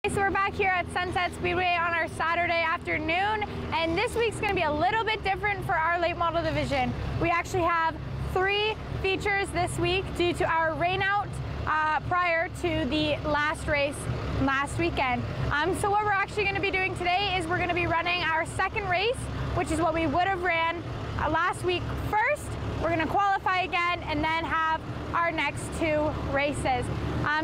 So we're back here at Sunset Speedway on our Saturday afternoon, and this week's going to be a little bit different for our late model division. We actually have 3 features this week due to our rain out prior to the last race last weekend. So what we're actually going to be doing today is we're going to be running our second race, which is what we would have ran last week first. We're going to qualify again and then have our next 2 races.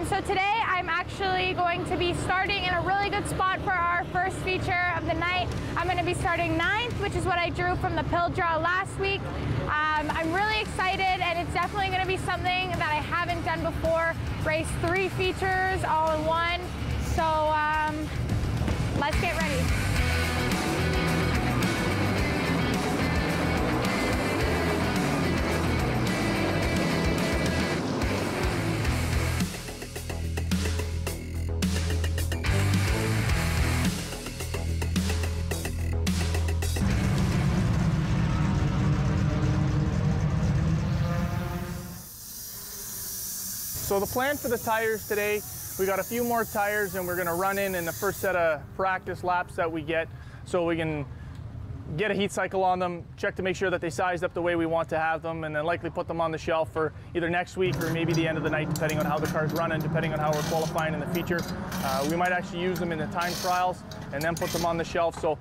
So today I'm actually going to be starting in a really good spot for our first feature of the night. I'm going to be starting 9th, which is what I drew from the pill draw last week. I'm really excited, and it's definitely going to be something that I haven't done before. Race 3 features all in one. So let's get ready. So the plan for the tires today, we got a few more tires and we're going to run in the first set of practice laps that we get so we can get a heat cycle on them, check to make sure that they sized up the way we want to have them, and then likely put them on the shelf for either next week or maybe the end of the night, depending on how the car's running, depending on how we're qualifying in the feature. We might actually use them in the time trials and then put them on the shelf. So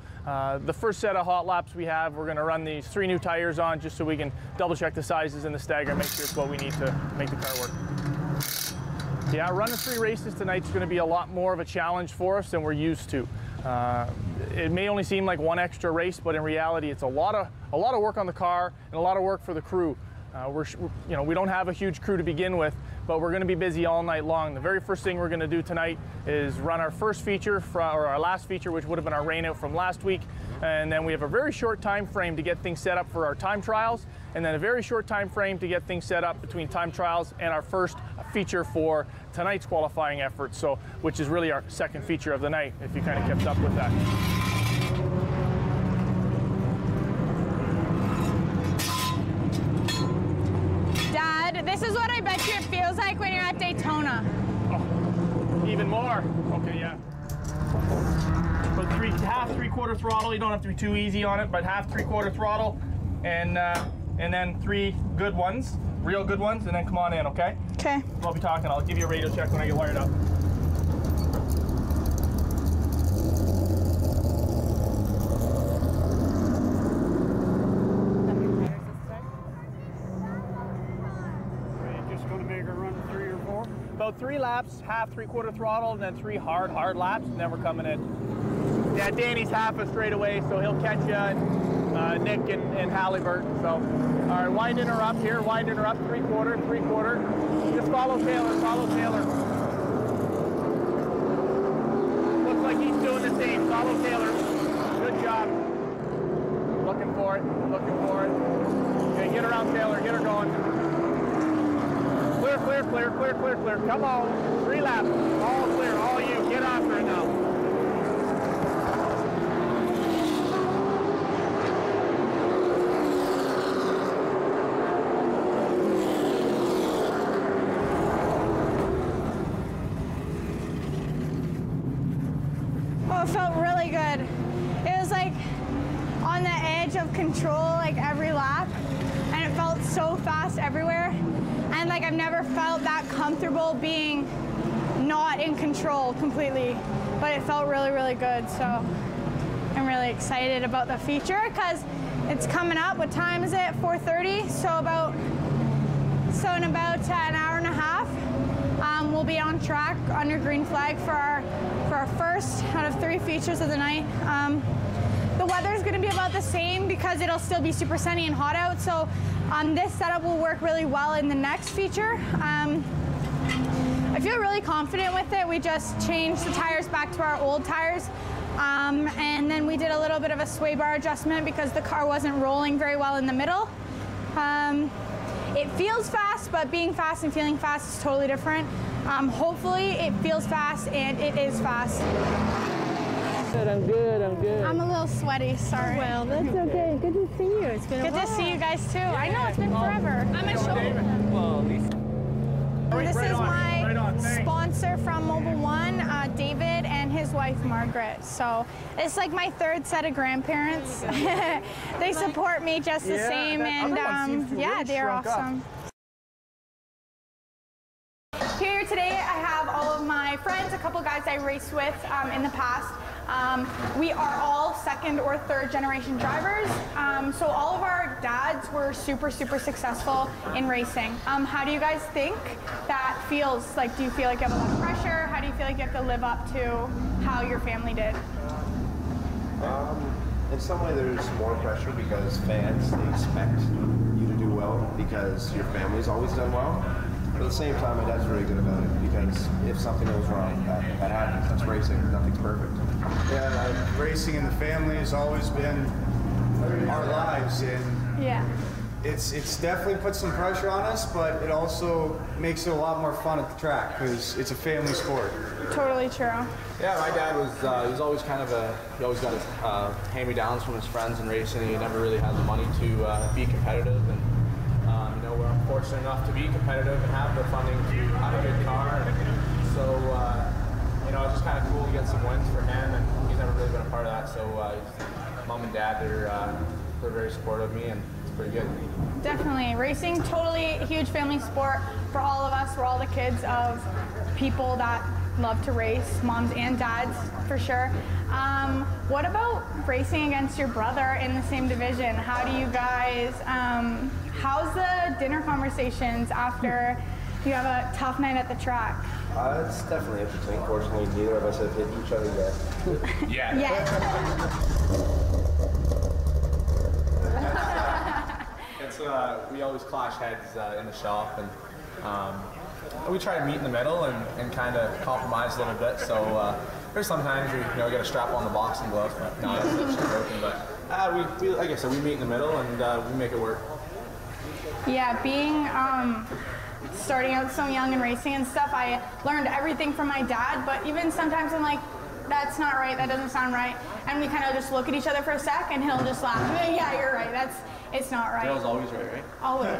the first set of hot laps we have, we're going to run these 3 new tires on just so we can double check the sizes and the stagger and make sure it's what we need to make the car work. Yeah, running 3 races tonight is going to be a lot more of a challenge for us than we're used to. It may only seem like 1 extra race, but in reality, it's a lot of work on the car and a lot of work for the crew. We don't have a huge crew to begin with, but we're going to be busy all night long. The very first thing we're going to do tonight is run our first feature, or our last feature, which would have been our rain out from last week. And then we have a very short time frame to get things set up for our time trials, and then a very short time frame to get things set up between time trials and our first feature for tonight's qualifying effort, so which is really our second feature of the night, if you kind of kept up with that. Dad, this is what I bet you it feels like when you're at Daytona. Oh, even more. Okay, yeah. So half 3/4 throttle. You don't have to be too easy on it, but half 3/4 throttle, and then 3 good ones, real good ones, and then come on in, okay? Okay. I'll be talking. I'll give you a radio check when I get wired up. Just going to make her run 3 or 4? About 3 laps, half 3/4 throttle, and then 3 hard laps, and then we're coming in. Yeah, Danny's half a straightaway, so he'll catch you, and Nick and Halliburton. So, all right, winding her up here, winding her up, 3/4, 3/4. Just follow Taylor, follow Taylor. Looks like he's doing the same. Follow Taylor. Good job. Looking for it, looking for it. Okay, get around Taylor, get her going. Clear, clear, clear, clear, clear, clear. Come on, 3 laps, all clear, all you. Get after it now. It felt really good. It was like on the edge of control like every lap, and it felt so fast everywhere, and like I've never felt that comfortable being not in control completely, but it felt really, really good. So I'm really excited about the feature because it's coming up. What time is it? 4:30. So in about an hour and a half, we'll be on track under green flag for our first out of 3 features of the night. The weather's going to be about the same because it'll still be super sunny and hot out. So this setup will work really well in the next feature. I feel really confident with it. We just changed the tires back to our old tires. And then we did a little bit of a sway bar adjustment because the car wasn't rolling very well in the middle. It feels fast, but being fast and feeling fast is totally different. Hopefully it feels fast, and it is fast. I'm good. I'm a little sweaty, sorry. Well, that's okay. Good to see you. It's been a while. Good to see you guys too. I know, it's been forever. I'm a shoulder. Well, at least. This is my sponsor from Mobile One, David, and wife, Margaret. So it's like my third set of grandparents. They support me just the same, and yeah, they're awesome. Here today, I have all of my friends, a couple guys I raced with in the past. We are all second or third generation drivers, so all of our dads were super successful in racing. How do you guys think that feels? Like, do you feel like you have a lot of pressure? How do you feel like you have to live up to how your family did? In some way there's more pressure because fans, they expect you to do well because your family's always done well. But at the same time, my dad's very good about it because if something goes wrong, that happens. That's racing. Nothing's perfect. Yeah, racing in the family has always been our lives, and it's definitely put some pressure on us, but it also makes it a lot more fun at the track because it's a family sport. Totally true. Yeah, my dad was he was always kind of he always got his hand-me-downs from his friends in racing. He never really had the money to be competitive, and you know, we're fortunate enough to be competitive and have the funding to have a good car. And so you know, it's just kind of cool to get some wins for him, and he's never really been a part of that. So mom and dad, they're very supportive of me, and it's pretty good. Definitely. Racing, totally a huge family sport for all of us. We're all the kids of people that love to race, moms and dads, for sure. What about racing against your brother in the same division? How do you guys, how's the dinner conversations after you have a tough night at the track? It's definitely interesting. Fortunately, neither of us have hit each other yet. It's we always clash heads in the shop, and we try to meet in the middle and kind of compromise a little bit. So there's sometimes we get a strap on the boxing glove, but no, that's broken. But we like I said, we meet in the middle and we make it work. Yeah, being starting out so young and racing and stuff, I learned everything from my dad. But even sometimes I'm like, that's not right, that doesn't sound right, and we kind of just look at each other for a sec, and he'll just laugh. Yeah, you're right. It's not right. Dale's always right, right? Always.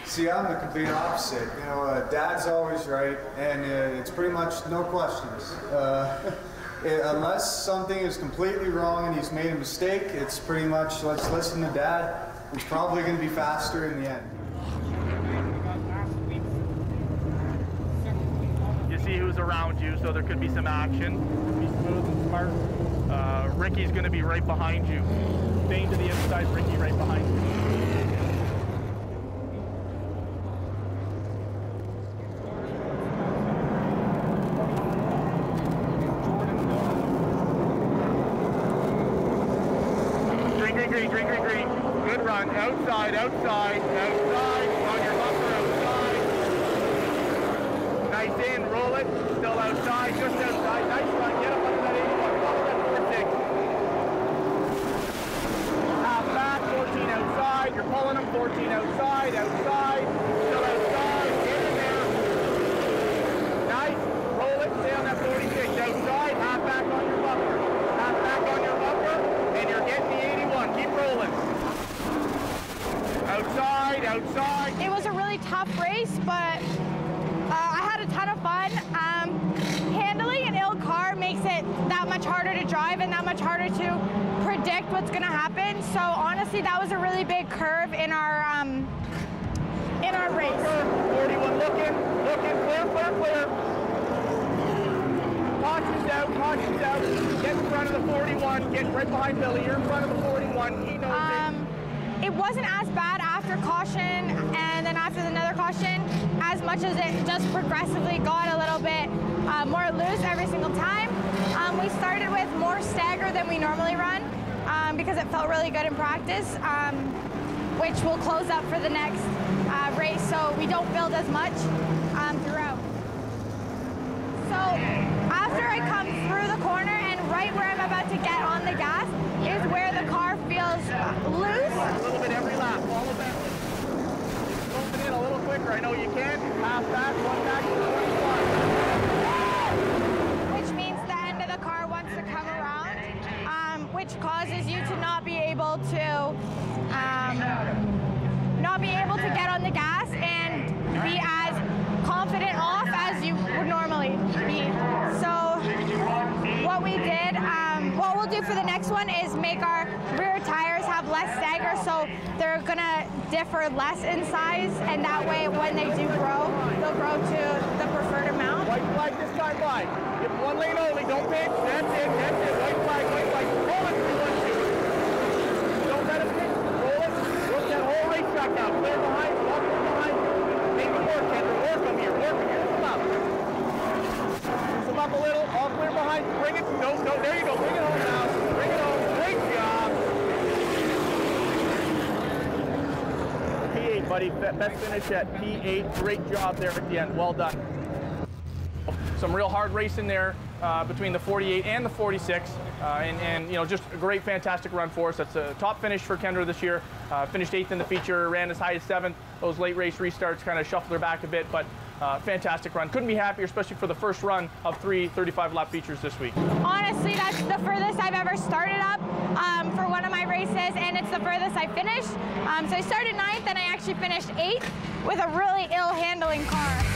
See, I'm the complete opposite. You know, Dad's always right, and it's pretty much no questions. Unless something is completely wrong and he's made a mistake, it's pretty much let's listen to Dad. He's probably going to be faster in the end. You see who's around you, so there could be some action. Be smooth and smart. Ricky's going to be right behind you. Staying to the inside, Ricky right behind you. Green. Good run. Outside. On your bumper, outside. Nice in. Roll it. Still outside. Just outside. Nice run. Get up under that 81. Follow that 4-6. Half back. 14 outside. You're pulling them. 14 outside. Still outside. Get in there. Nice. Roll it. Stay on that 46. Outside. Half back on your bumper. And you're getting the 81. Keep rolling. Outside. It was a really tough race, but I had a ton of fun. Handling an ill car makes it that much harder to drive and that much harder to predict what's going to happen. So honestly, that was a really big curve in our race. 41 looking, clear. Caution's out. Get in front of the 41. Get right behind Billy. You're in front of the 41. He knows it. It wasn't as bad after caution and then after another caution, as much as it just progressively got a little bit more loose every single time. We started with more stagger than we normally run because it felt really good in practice, which will close up for the next race, so we don't build as much throughout. So after I come through the corner and right where I'm about to get on the gas is where the car feels loose. A little bit every lap. Follow that. Open in a little quicker. I know you can. Half back, one back to the 21. Which means the end of the car wants to come around, which causes you to not be able to get on the gas and be as confident off as you would normally be. So do for the next one is make our rear tires have less stagger, so they're gonna differ less in size, and that way when they do grow, they'll grow to the preferred amount. White flag this time by. Give one lane only, don't pitch. That's it, that's it. White flag, roll it 3-1-2. Don't let it pitch, roll it. Work that whole racetrack now. Clear behind, walk behind. Make it work, Kendra. Work them here, work them here. Come up. Come up a little, all clear behind. Bring it, no, there you go. Bring it home now. Bring it home, great job. P8, buddy, best finish at P8. Great job there at the end, well done. Some real hard racing there between the 48 and the 46, and you know, just a great, fantastic run for us. That's a top finish for Kendra this year. Finished 8th in the feature, ran as high as 7th. Those late race restarts kind of shuffled her back a bit, but fantastic run. Couldn't be happier, especially for the first run of 3 35-lap features this week. Honestly, that's the furthest I've ever started up for one of my races, and it's the furthest I finished. So I started 9th, and I actually finished 8th with a really ill handling car.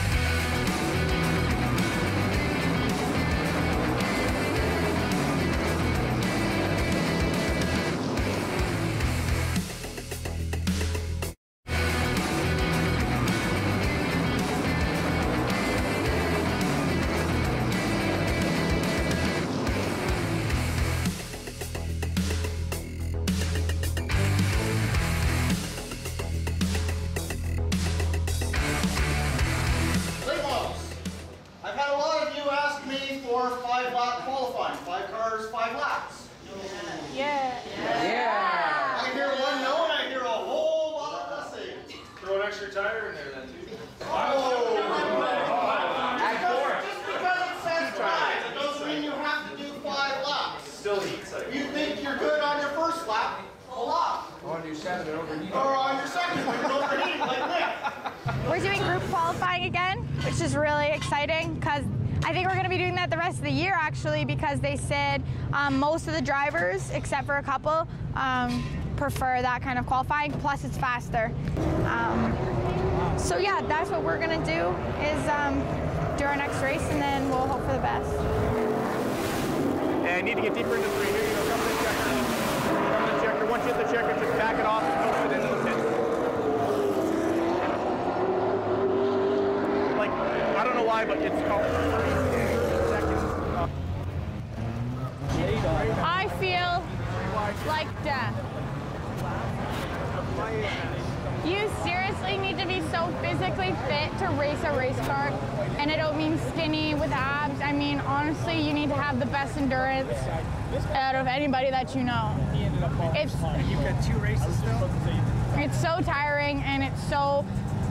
We're doing group qualifying again, which is really exciting because I think we're going to be doing that the rest of the year, actually, because they said most of the drivers, except for a couple, prefer that kind of qualifying, plus it's faster. So yeah, that's what we're going to do, is do our next race, and then we'll hope for the best. And need to get deeper into 3 here. You know, come to the checker. Come to the checker. Once you hit the checker, just back it off and post it into the pit. Like, I don't know why, but it's called 30 seconds. I feel like death. You seriously need to be so physically fit to race a race car, and I don't mean skinny with abs. I mean, honestly, you need to have the best endurance out of anybody that you know. You've got 2 races still? It's so tiring, and it's so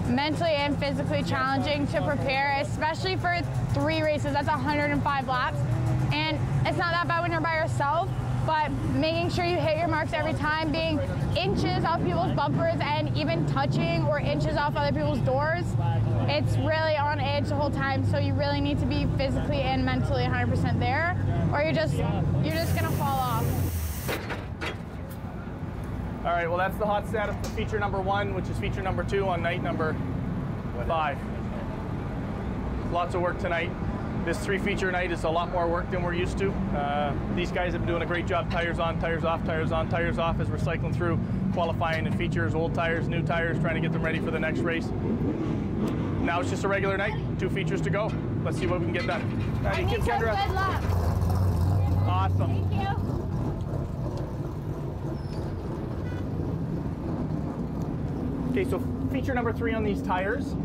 mentally and physically challenging to prepare, especially for 3 races. That's 105 laps, and it's not that bad when you're by yourself, but making sure you hit your marks every time, being inches off people's bumpers and even touching or inches off other people's doors, it's really on edge the whole time. So you really need to be physically and mentally 100% there, or you're just gonna fall off. All right, well, that's the hot status for feature number 1, which is feature number 2 on night number 5. Lots of work tonight. This 3-feature night is a lot more work than we're used to. These guys have been doing a great job. Tires on, tires off, tires on, tires off, as we're cycling through qualifying and features, old tires, new tires, trying to get them ready for the next race. Now it's just a regular night, 2 features to go. Let's see what we can get done. I need some good luck. Awesome. Thank you. Okay, so feature number 3 on these tires.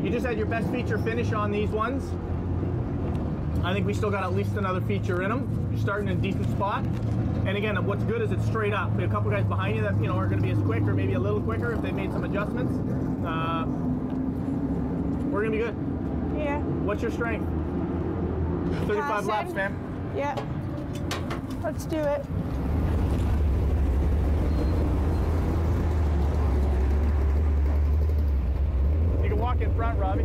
You just had your best feature finish on these ones. I think we still got at least another feature in them. You're starting in a decent spot. And again, what's good is it's straight up. We have a couple guys behind you that aren't going to be as quick, or maybe a little quicker if they made some adjustments. We're going to be good. Yeah. What's your strength? 35 laps, man. Yeah. Let's do it. You can walk in front, Robbie.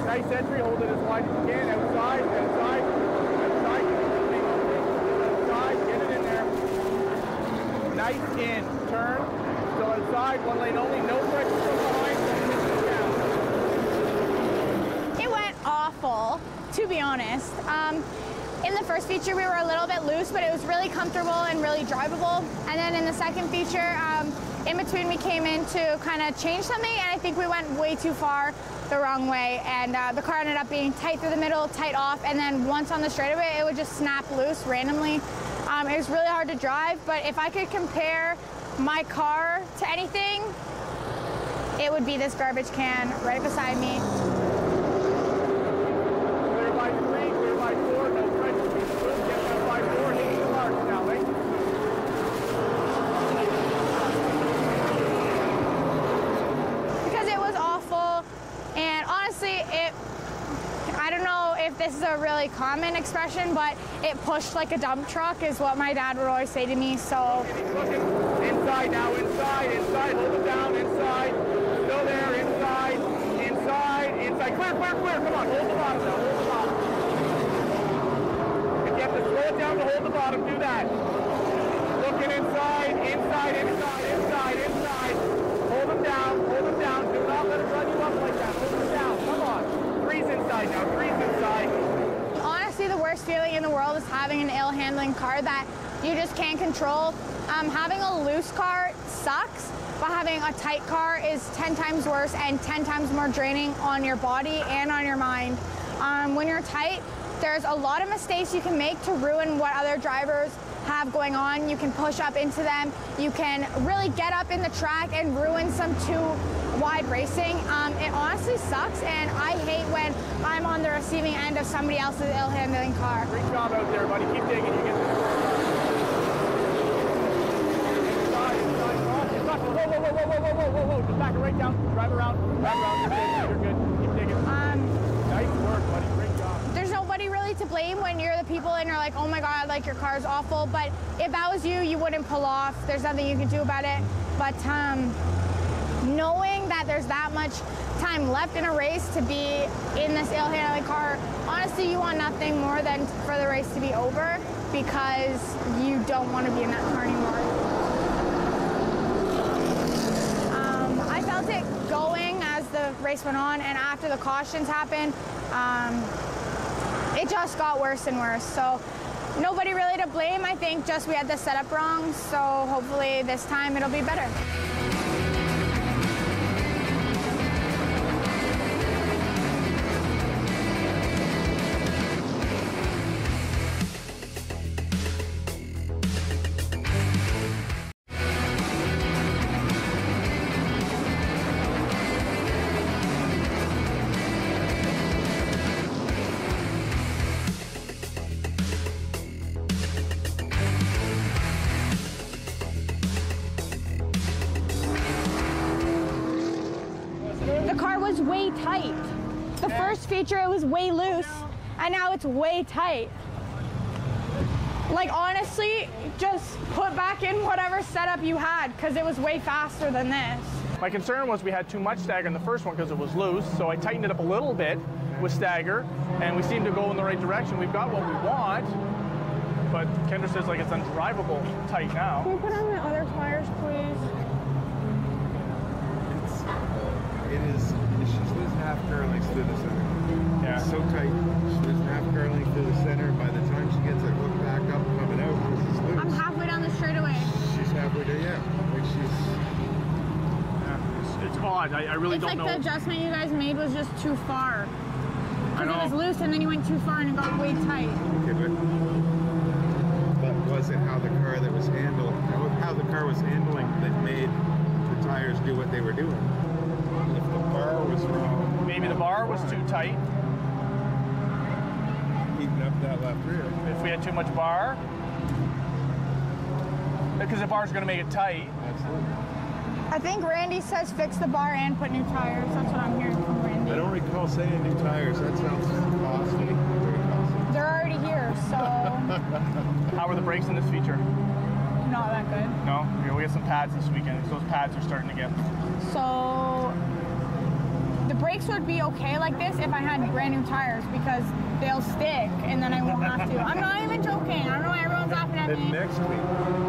Nice entry, hold it as wide as you can. Outside, outside, outside. Outside, get it in there. Nice in, turn. Still outside, one lane only, no pressure from behind. It went awful, to be honest. In the first feature, we were a little bit loose, but it was really comfortable and really drivable. And then in the second feature, in between, we came in to kind of change something, and I think we went way too far the wrong way, and the car ended up being tight through the middle, tight off, and then once on the straightaway, it would just snap loose randomly. It was really hard to drive, but if I could compare my car to anything, it would be this garbage can right beside me. Clear by 3, clear by 4, no pressure. Get that by 4, hit the marks now, right? Because it was awful, and honestly, I don't know if this is a really common expression, but it pushed like a dump truck is what my dad would always say to me, so. Inside now, inside, inside, hold it down, inside. Still there, inside, inside, inside. Clear, clear, clear, come on, hold the bottom now, hold the bottom. If you have to slow it down to hold the bottom, do that. Looking inside, inside, inside, inside, inside. Hold them down, hold them down. Do not let it run you up like that, hold them down, come on. Three's inside now, three's inside. Honestly, the worst feeling in the world is having an ill-handling car that you just can't control. Having a loose car sucks, but having a tight car is 10 times worse and 10 times more draining on your body and on your mind. When you're tight, there's a lot of mistakes you can make to ruin what other drivers have going on. You can push up into them. You can really get up in the track and ruin some too wide racing. It honestly sucks, and I hate when I'm on the receiving end of somebody else's ill-handling car. Great job out there, buddy. Keep digging. You get this. Whoa, whoa, whoa, whoa, whoa, whoa, whoa, whoa, whoa. Just back it right down. Drive around. Drive around. You're good. Keep digging. Nice work, buddy. Great job. There's nobody really to blame when you're the people and you're like, oh my God, like your car's awful. But if that was you, you wouldn't pull off. There's nothing you can do about it. But knowing that there's that much time left in a race to be in this ill-handling car, honestly, you want nothing more than for the race to be over because you don't want to be in that car anymore. I felt it going as the race went on, and after the cautions happened, it just got worse and worse. So nobody really to blame. I think just we had the setup wrong. So hopefully this time it'll be better. Was way tight. The first feature, it was way loose, and now it's way tight. Like honestly, just put back in whatever setup you had because it was way faster than this. My concern was we had too much stagger in the first one because it was loose, so I tightened it up a little bit with stagger, and we seem to go in the right direction. We've got what we want, but Kendra says like it's undrivable tight now. Can you put on the other tires, please? It is. She's losing half car lengths through the center. Yeah. It's so tight. She's losing half car length through the center. By the time she gets it hooked back up, coming out, this is loose. I'm halfway down the straightaway. She's halfway there, yeah. Like she's. Yeah, it's odd. I really don't know. It's like the adjustment you guys made was just too far. I know. It was loose and then you went too far and it got way tight. Okay, but was it how the car that was handled, how the car was handling that made the tires do what they were doing? If the bar was wrong. Maybe the bar was too tight. Heating up that left rear. If we had too much bar. Because the bar's going to make it tight. Absolutely. I think Randy says fix the bar and put new tires. That's what I'm hearing from Randy. I don't recall saying new tires. That sounds costly. Very costly. They're already here, so How were the brakes in this feature? not that good. No? We'll get some pads this weekend. Those pads are starting to get. So the brakes brakes would be okay like this if I had brand new tires because they'll stick and then I won't have to. I'm not even joking. I don't know why everyone's laughing at me. Then next week,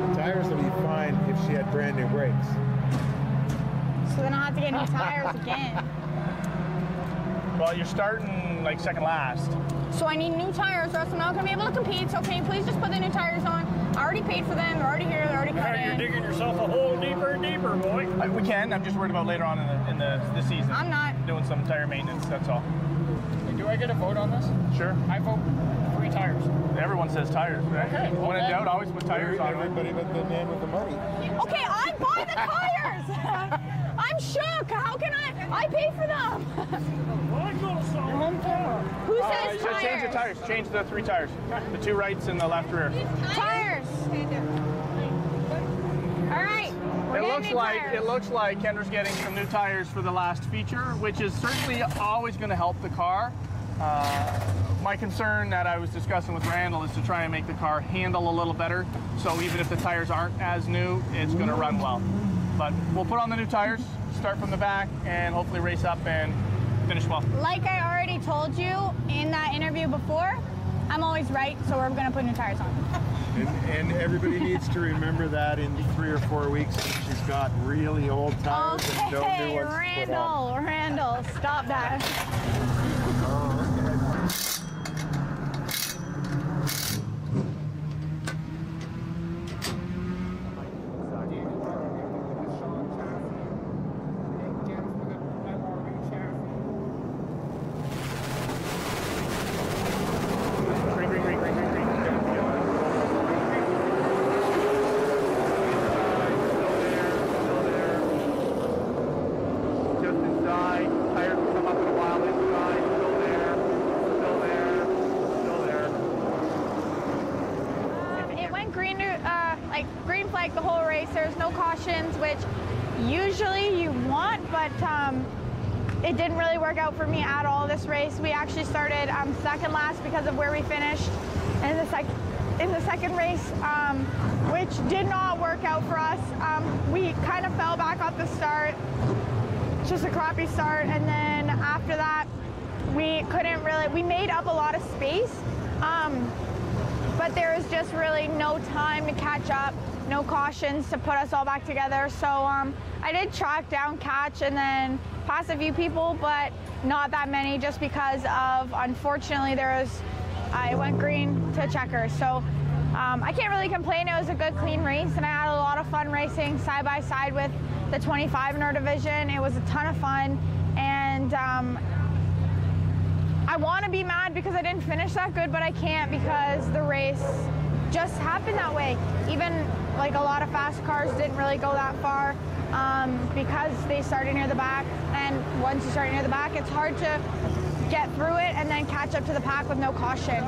the tires will be fine if she had brand new brakes. So then I'll have to get new tires again. Well, you're starting like second last. So I need new tires or else I'm not going to be able to compete. So can you please just put the new tires on? I already paid for them. They're already here. They're already cut in. You're digging yourself a hole deeper and deeper, boy. We can. I'm just worried about later on in the season. I'm not. Doing some tire maintenance, that's all. Do I get a vote on this? Sure. I vote 3 tires. Everyone says tires, right? Okay. When in doubt, always put tires on. Everybody but the man with the money. Okay, I buy the tires. I'm shook. How can I pay for them. Who says tires? Change the tires. Change the 3 tires. The 2 rights and the left rear. Tires. All right. It looks like Kendra's getting some new tires for the last feature, which is certainly always going to help the car. My concern that I was discussing with Randall is to try and make the car handle a little better. So even if the tires aren't as new, it's going to run well. But we'll put on the new tires, start from the back, and hopefully race up and finish well. Like I already told you in that interview before, I'm always right, so we're going to put new tires on. And everybody needs to remember that in 3 or 4 weeks when she's got really old tires and no new ones to put on. Randall, stop that. Green flag the whole race. There's no cautions, which usually you want, but it didn't really work out for me at all this race. We actually started second last because of where we finished in the second race, which did not work out for us. We kind of fell back off the start, just a crappy start, and then after that we made up a lot of space, but there was just really no time to catch up, no cautions to put us all back together. So I did track down, catch, and then pass a few people, but not that many, just because of, unfortunately, I went green to checkers. So I can't really complain. It was a good, clean race, and I had a lot of fun racing side by side with the 25 in our division. It was a ton of fun, and I want to be mad because I didn't finish that good, but I can't because the race just happened that way. Even like a lot of fast cars didn't really go that far because they started near the back, and once you start near the back, it's hard to get through it and then catch up to the pack with no caution.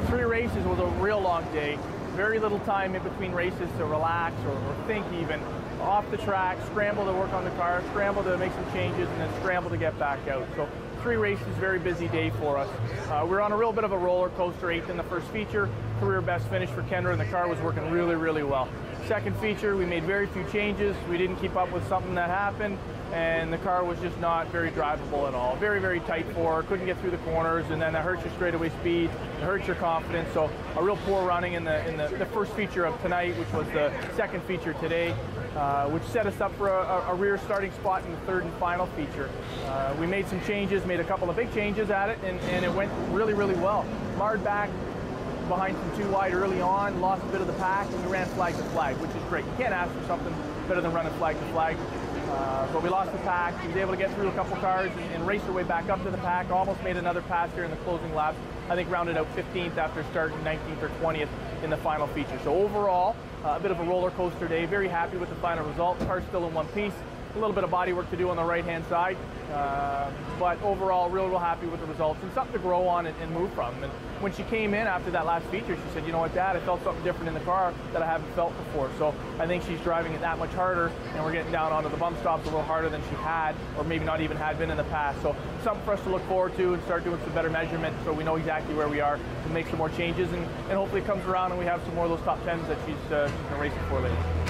3 races was a real long day. Very little time in between races to relax or think even. Off the track, scramble to work on the car, scramble to make some changes, and then scramble to get back out. So 3 races, very busy day for us. We're on a real bit of a roller coaster. 8th in the first feature, career best finish for Kendra, and the car was working really, really well. Second feature, we made very few changes. We didn't keep up with something that happened, and the car was just not very drivable at all. Very, very tight for her, couldn't get through the corners, and then that hurts your straightaway speed, it hurts your confidence. So a real poor running in the first feature of tonight, which was the second feature today, which set us up for a rear starting spot in the 3rd and final feature. We made some changes, made a couple of big changes at it, and it went really, really well. Marred back behind some 2 wide early on, lost a bit of the pack, and we ran flag to flag, which is great. You can't ask for something better than running flag to flag. But we lost the pack. She was able to get through a couple cars and race her way back up to the pack. Almost made another pass here in the closing laps. I think rounded out 15th after starting 19th or 20th in the final feature. So overall, a bit of a roller coaster day. Very happy with the final result. The car's still in one piece. A little bit of body work to do on the right-hand side. But overall, real happy with the results and something to grow on and move from. And when she came in after that last feature, she said, you know what, Dad, I felt something different in the car that I haven't felt before. So I think she's driving it that much harder, and we're getting down onto the bump stops a little harder than she had, or maybe not even had been in the past. So something for us to look forward to and start doing some better measurement so we know exactly where we are to make some more changes, and hopefully it comes around and we have some more of those top 10s that she's racing for later.